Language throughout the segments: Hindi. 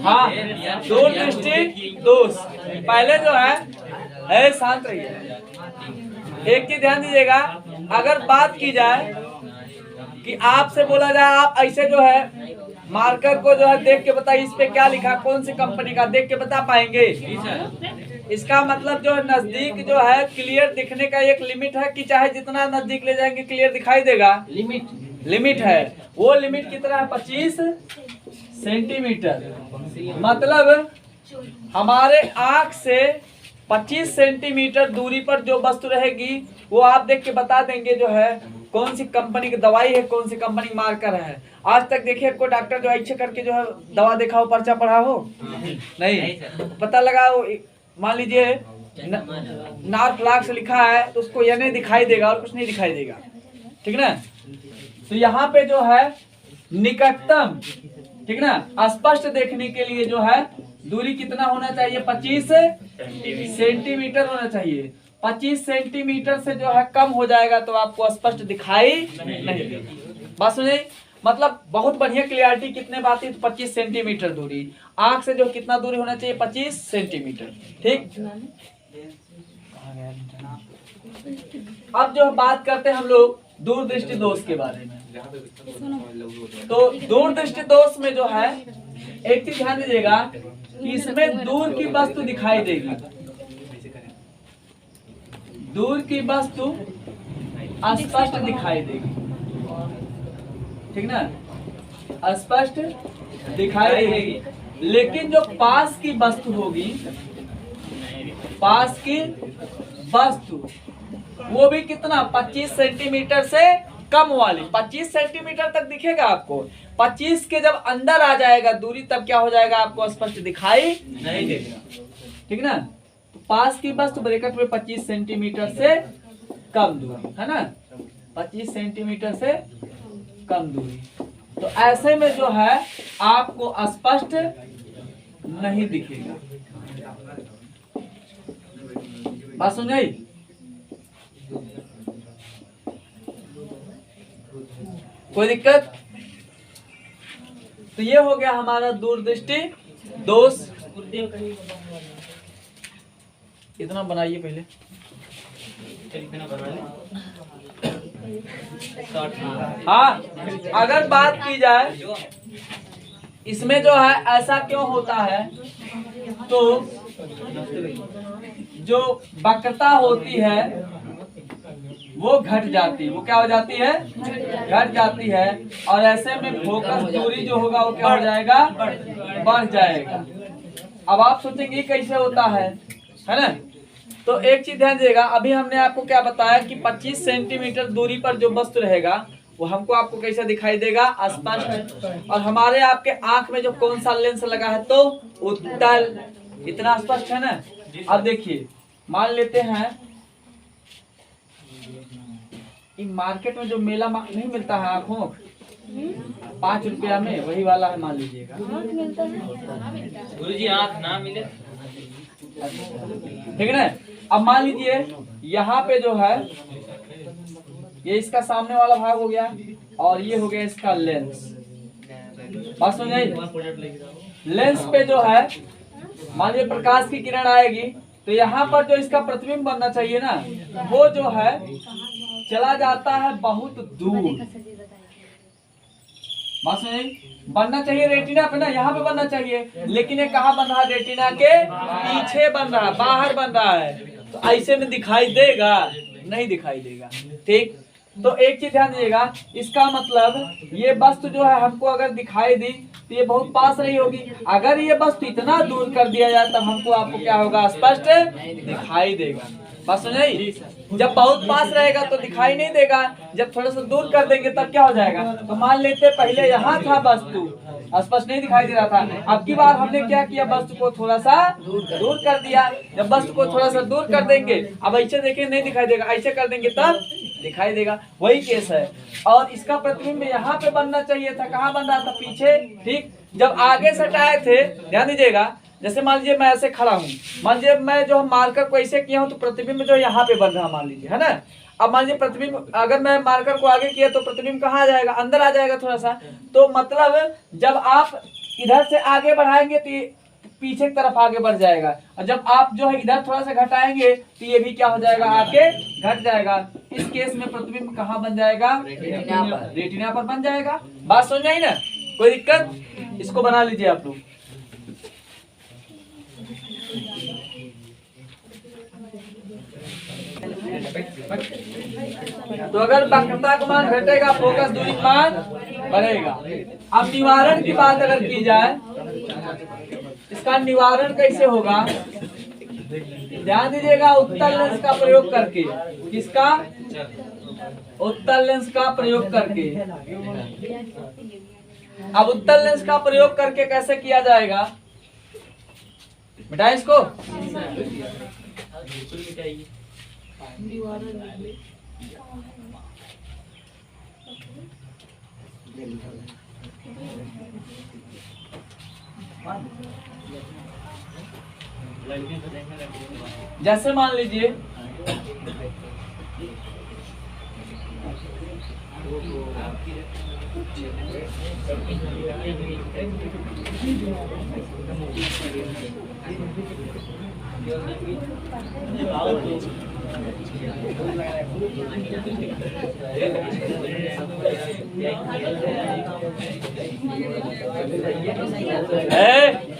हाँ, दूर दृष्टि दोष। पहले जो है शांत रहिए। एक चीज ध्यान दीजिएगा, अगर बात की जाए कि आपसे बोला जाए आप ऐसे जो है मार्कर को जो है देख के बताइए इस पे क्या लिखा, कौन सी कंपनी का, देख के बता पाएंगे? इसका मतलब जो है नजदीक जो है क्लियर दिखने का एक लिमिट है कि चाहे जितना नजदीक ले जाएंगे क्लियर दिखाई देगा। लिमिट है, वो लिमिट कितना है? 25 सेंटीमीटर। मतलब हमारे आंख से 25 सेंटीमीटर दूरी पर जो वस्तु रहेगी वो आप देख के बता देंगे जो है कौन सी कंपनी की दवाई है, कौन सी कंपनी की मार्कर है। आज तक देखिए कोई डॉक्टर जो ऐसे करके जो है दवा देखा हो, पर्चा पढ़ा हो? नहीं। पता लगा वो, मान लीजिए नार्फ्लॉक्स लिखा है तो उसको ये नहीं दिखाई देगा और कुछ नहीं दिखाई देगा, ठीक ना? तो यहाँ पे जो है निकटतम, ठीक ना, स्पष्ट देखने के लिए जो है दूरी कितना होना चाहिए? 25 सेंटीमीटर होना चाहिए। 25 सेंटीमीटर से जो है कम हो जाएगा तो आपको स्पष्ट दिखाई नहीं देगा। बात सुनिए, मतलब बहुत बढ़िया क्लियरिटी कितने बात है? 25 सेंटीमीटर दूरी। आंख से जो कितना दूरी होना चाहिए? 25 सेंटीमीटर। ठीक, अब जो बात करते हैं हम लोग दूर दृष्टि दोष के बारे में। तो दूर दृष्टि दोष में जो है एक चीज ध्यान दीजिएगा कि इसमें दूर की वस्तु दिखाई देगी। दूर की वस्तु स्पष्ट दिखाई देगी, ठीक ना, स्पष्ट दिखाई देगी। लेकिन जो पास की वस्तु होगी, पास की वस्तु वो भी कितना? 25 सेंटीमीटर से कम वाली। 25 सेंटीमीटर तक दिखेगा आपको। 25 के जब अंदर आ जाएगा दूरी तब क्या हो जाएगा? आपको स्पष्ट दिखाई नहीं देगा, ठीक ना। तो पास की वस्तु ब्रैकेट में 25 सेंटीमीटर से कम दूरी है ना, 25 सेंटीमीटर से कम दूरी। तो ऐसे में जो है आपको स्पष्ट नहीं दिखेगा। बात सुन गई? कोई दिक्कत? तो ये हो गया हमारा दूरदृष्टि दोष। इतना बनाइए पहले। हाँ, अगर बात की जाए इसमें जो है ऐसा क्यों होता है, तो जो वक्रता होती है वो घट जाती है। वो क्या हो जाती है? घट जाती है। और ऐसे में फोकस दूरी जो होगा वो क्या हो जाएगा? बढ़ जाएगा। अब आप सोचेंगे कैसे होता है ना? तो एक चीज ध्यान दीजिएगा, अभी हमने आपको क्या बताया कि 25 सेंटीमीटर दूरी पर जो वस्तु रहेगा वो हमको आपको कैसे दिखाई देगा? स्पष्ट। और हमारे आपके आंख में जो कौन सा लेंस लगा है तो उत्तल। इतना स्पष्ट है ना? अब देखिए, मान लेते हैं मार्केट में जो मेला नहीं मिलता है आँखों 5 रुपया में, वही वाला है मान लीजिएगा। गुरुजी आँख ना मिले, ठीक है ना। अब मान लीजिए यहाँ पे जो है ये इसका सामने वाला भाग हो गया और ये हो गया इसका लेंस। बात समझ आई? लेंस पे जो है मान लीजिए प्रकाश की किरण आएगी तो यहाँ पर जो इसका प्रतिबिंब बनना चाहिए ना, वो जो है चला जाता है बहुत दूर। बात समझ आई? बनना चाहिए रेटिना पे ना, यहाँ पे बनना चाहिए, लेकिन ये कहाँ बन रहा है? रेटिना के पीछे बन रहा है, बाहर बन रहा है। तो ऐसे में दिखाई देगा? नहीं दिखाई देगा। ठीक, तो एक चीज ध्यान दीजिएगा, इसका मतलब ये वस्तु जो है हमको अगर दिखाई दी तो ये बहुत पास रही होगी। अगर ये वस्तु इतना दूर कर दिया जाए तब हमको आपको क्या होगा? स्पष्ट दिखाई देगा। बात समझ आई? जब बहुत पास रहेगा तो दिखाई नहीं देगा, जब थोड़ा सा दूर कर देंगे तब क्या हो जाएगा? तो मान लेते पहले यहाँ था वस्तु, स्पष्ट नहीं दिखाई दे रहा था। अब की बार हमने क्या किया? वस्तु को थोड़ा सा दूर कर दिया। जब वस्तु को थोड़ा सा दूर कर देंगे, अब ऐसे देखें नहीं दिखाई देगा, ऐसे कर देंगे तब दिखाई देगा। वही केस है। और इसका प्रतिबिंब यहाँ पे बनना चाहिए था, कहाँ बन रहा था? पीछे। ठीक, जब आगे सटाए थे, ध्यान दीजिएगा, जैसे मान लीजिए मैं ऐसे खड़ा हूँ, मान लीजिए मैं जो मार्कर को ऐसे किया हूँ तो प्रतिबिंब जो यहाँ पे बन रहा मान लीजिए, है ना। अब मान लीजिए प्रतिबिंब, अगर मैं मार्कर को आगे किया तो प्रतिबिंब कहाँ आ जाएगा, अंदर आ जाएगा थोड़ा सा। तो मतलब जब आप इधर से आगे बढ़ाएंगे तो ये पीछे की तरफ आगे बढ़ जाएगा, और जब आप जो है इधर थोड़ा सा घटाएंगे तो ये भी क्या हो जाएगा, आगे घट जाएगा। इस केस में प्रतिबिंब कहाँ बन जाएगा, रेटिना पर बन जाएगा। बात समझ आई ना, कोई दिक्कत? इसको बना लीजिए आप लोग। तो अगर वक्रता का मान घटेगा, फोकस दूरी का मान बढ़ेगा। अब निवारण की बात अगर की जाए, इसका निवारण कैसे होगा, ध्यान दीजिएगा। उत्तल लेंस का प्रयोग करके, किसका, उत्तल लेंस का प्रयोग करके। अब उत्तल लेंस का प्रयोग करके कैसे किया जाएगा, मिटाए इसको। जैसे मान लीजिए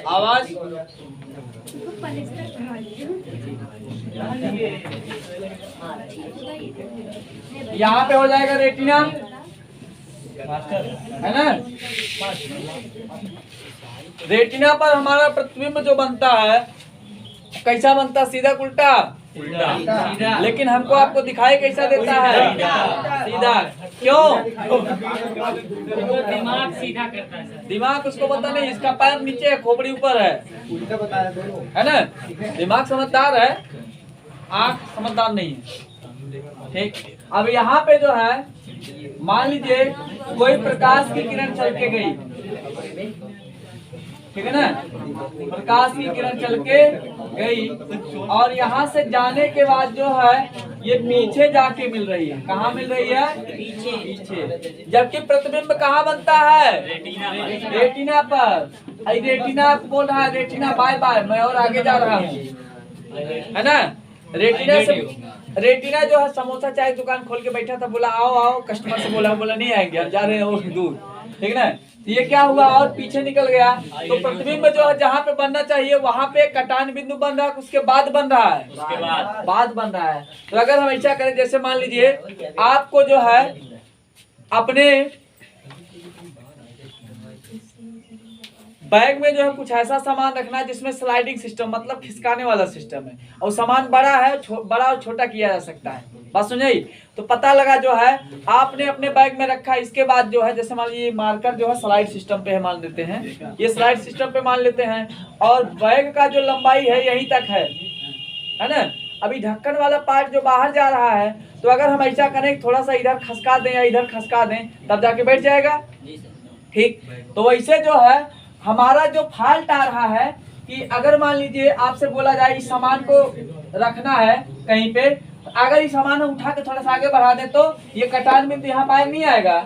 आवाज, यहाँ पे हो जाएगा रेटिना, है ना। रेटिना पर हमारा प्रतिबिंब जो बनता है कैसा बनता है, सीधा उल्टा, सीधा। लेकिन हमको आपको दिखाई कैसा देता है, सीधा। क्यों? दिमाग सीधा करता है। दिमाग उसको पता नहीं, इसका पैर नीचे है, खोपड़ी ऊपर है ना। दिमाग समझदार है, आंख समझदार नहीं है। ठीक, अब यहाँ पे जो है मान लीजिए कोई प्रकाश की किरण चल के गई, ठीक है ना, प्रकाश की किरण चल के गई और यहाँ से जाने के बाद जो है ये पीछे जाके मिल रही है। कहाँ मिल रही है, पीछे। जबकि प्रतिबिंब कहाँ बनता है, रेटिना पर। रेटिना बोल रहा है, रेटिना बाय बाय, मैं और आगे जा रहा हूँ, है ना। रेटिना से, रेटिना जो है समोसा चाय दुकान खोल के बैठा था, बोला आओ आओ, कस्टमर से बोला नहीं आएंगे, हम जा रहे हैं और दूर, ठीक ना। ये क्या हुआ, और पीछे निकल गया। तो प्रतिबिंब जो है जहाँ पे बनना चाहिए वहां पे कटान बिंदु बन रहा है, उसके बाद बन रहा है, उसके बाद बन रहा है। तो अगर हम ऐसा करें, जैसे मान लीजिए आपको जो है अपने बैग में जो है कुछ ऐसा सामान रखना है जिसमें स्लाइडिंग सिस्टम, मतलब खिसकाने वाला सिस्टम है, और सामान बड़ा है, बड़ा और छोटा किया जा सकता है। बात सुनिए, तो पता लगा जो है आपने अपने बैग में रखा। इसके बाद जो है जैसे मान लीजिए मार्कर जो है स्लाइड सिस्टम पे मान लेते हैं, ये स्लाइड सिस्टम पे मान लेते हैं, और बैग का जो लंबाई है यहीं तक है ना। अभी ढक्कन वाला पार्ट जो बाहर जा रहा है, तो अगर हम ऐसा करें थोड़ा सा इधर खसका दें या इधर खसका दें, तब जाके बैठ जाएगा, ठीक। तो वैसे जो है हमारा जो फॉल्ट आ रहा है कि अगर मान लीजिए आपसे बोला जाए इस सामान को रखना है कहीं पे, अगर इस सामान उठा के थोड़ा सा आगे बढ़ा दे तो ये कटान बिंदु यहाँ पाए नहीं आएगा,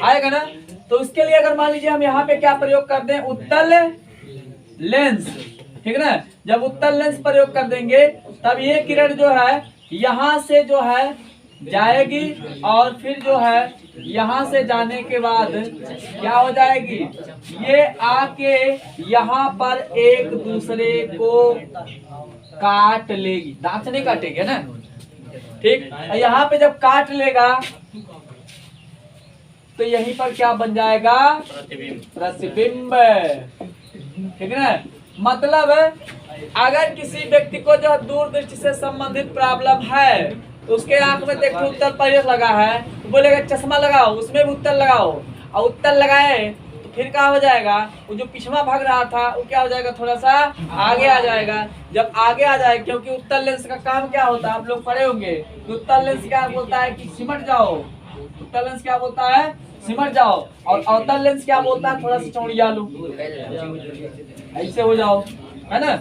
आएगा ना। तो इसके लिए अगर मान लीजिए हम यहाँ पे क्या प्रयोग कर दें, उत्तल लेंस, ठीक है ना। जब उत्तल लेंस प्रयोग कर देंगे तब ये किरण जो है यहाँ से जो है जाएगी, और फिर जो है यहाँ से जाने के बाद क्या हो जाएगी, ये आके यहाँ पर एक दूसरे को काट लेगी। दांत से नहीं काटेगी ना, ठीक। यहाँ पे जब काट लेगा तो यहीं पर क्या बन जाएगा, प्रतिबिंब, ठीक है ना। मतलब अगर किसी व्यक्ति को जो दूर दृष्टि से संबंधित प्रॉब्लम है, तो उसके आंख में देखो उत्तल परियक लगा है, तो बोलेगा चश्मा लगाओ, उसमें भी उत्तल लगाओ, और उत्तल लगाए तो फिर क्या हो जाएगा, वो जो पिछवा भाग रहा था वो क्या हो जाएगा, थोड़ा सा आगे आ जाएगा। जब आगे आ जाए, क्योंकि उत्तल लेंस का काम क्या होता है, आप लोग पढ़े होंगे, तो उत्तल लेंस क्या बोलता है कि सिमट जाओ। उत्तल लेंस क्या बोलता है, सिमट जाओ। और अवतल लेंस क्या बोलता है, थोड़ा सा चौड़िया लो, ऐसे हो जाओ, है ना।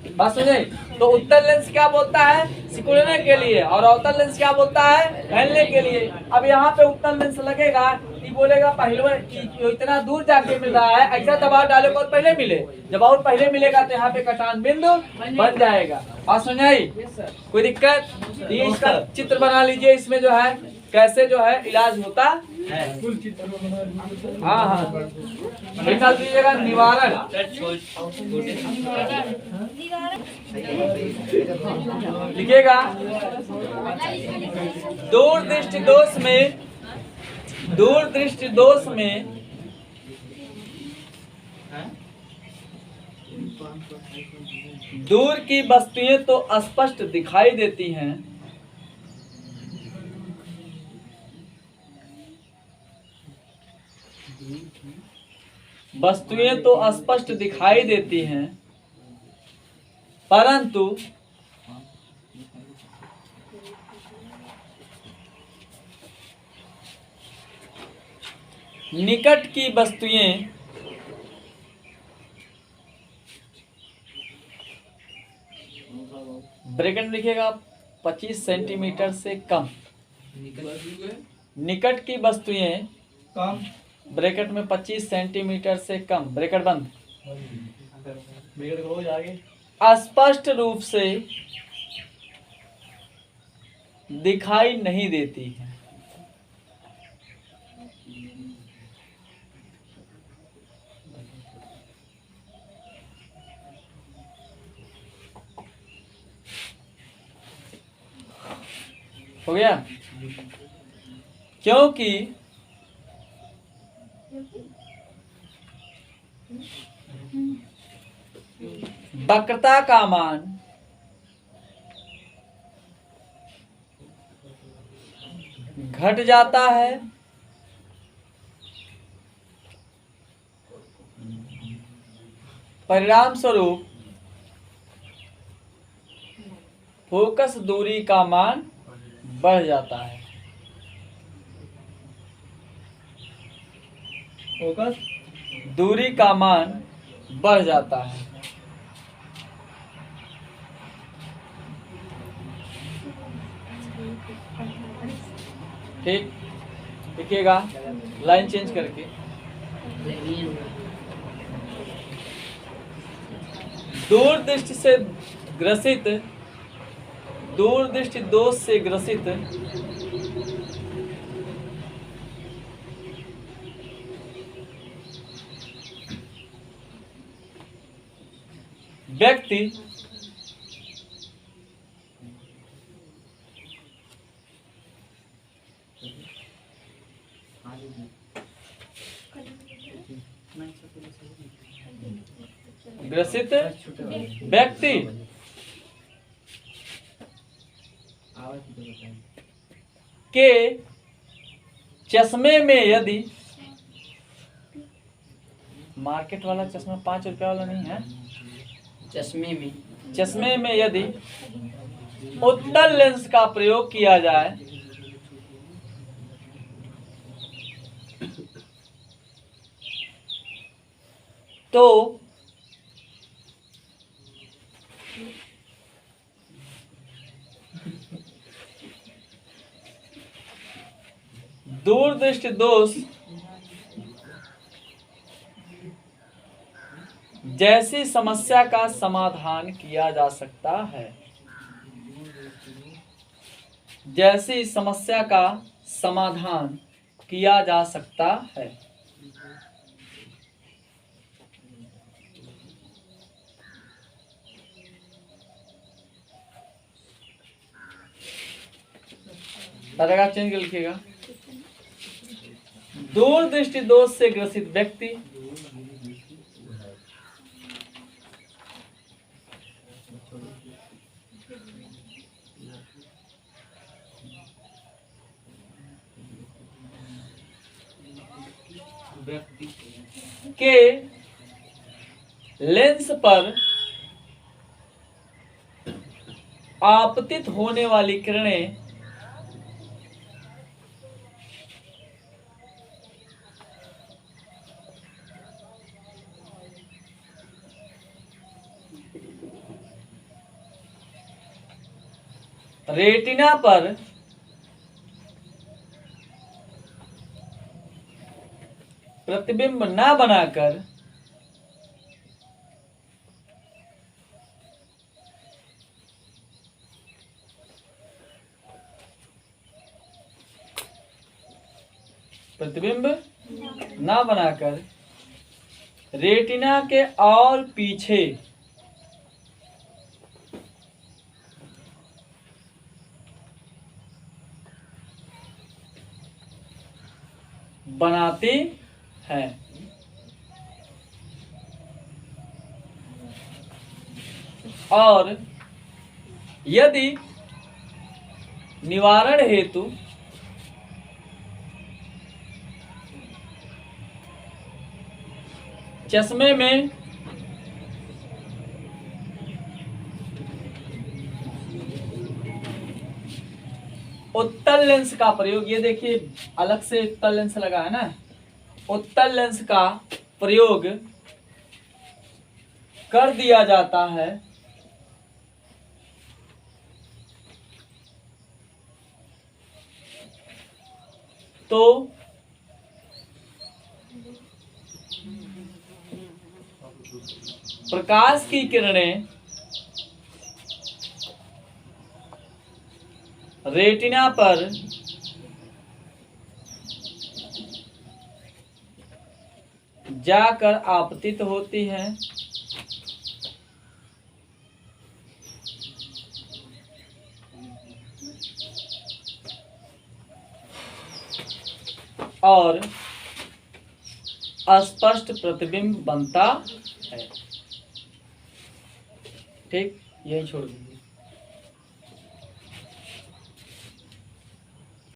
बात समझे? तो उत्तल लेंस क्या बोलता है? सिकुड़ने के लिए, और अवतल लेंस क्या बोलता है? फैलने के लिए। अब यहाँ पे उत्तल लेंस लगेगा, ये बोलेगा पहले इतना दूर जाके मिल रहा है, ऐसा दबाव डाले और पहले मिले। जब और पहले मिलेगा तो यहाँ पे कटान बिंदु बन जाएगा। बात समझ आई? कोई दिक्कत? ये इसका चित्र बना लीजिए, इसमें जो है कैसे जो है इलाज होता है। हाँ हाँ, निकाल दीजिएगा निवारण। लिखिएगा दूरदृष्टि दोष में, दूरदृष्टि दोष में दूर की वस्तुएं तो स्पष्ट दिखाई देती हैं, वस्तुएं तो स्पष्ट दिखाई देती हैं, परंतु निकट की वस्तुएं ब्रैकेट में लिखिएगा 25 सेंटीमीटर से कम। निकट की वस्तुएं कम, ब्रैकेट में 25 सेंटीमीटर से कम, ब्रैकेट बंद, स्पष्ट रूप से दिखाई नहीं देती है। हो गया? क्योंकि वक्रता का मान घट जाता है, परिणाम स्वरूप फोकस दूरी का मान बढ़ जाता है। फोकस दूरी का मान बढ़ जाता है। ठीक, लिखिएगा लाइन चेंज करके। दूरदृष्टि से ग्रसित, दूरदृष्टि दोष से ग्रसित व्यक्ति ग्रसित व्यक्ति के चश्मे में यदि, मार्केट वाला चश्मा 5 रुपया वाला नहीं है, चश्मे में यदि उत्तल लेंस का प्रयोग किया जाए तो दूरदृष्टि दोष जैसी समस्या का समाधान किया जा सकता है, जैसी समस्या का समाधान किया जा सकता है। पैराग्राफ चेंज कर लिखिएगा। दूरदृष्टि दोष से ग्रसित व्यक्ति के लेंस पर आपतित होने वाली किरणें रेटिना पर प्रतिबिंब ना बनाकर रेटिना के और पीछे बनाती है। और यदि निवारण हेतु चश्मे में उत्तल लेंस का प्रयोग, ये देखिए अलग से उत्तल लेंस लगा है ना, उत्तल लेंस का प्रयोग कर दिया जाता है तो प्रकाश की किरणें रेटिना पर जाकर आपतित होती हैं और अस्पष्ट प्रतिबिंब बनता है। ठीक, यही छोड़ दूँ।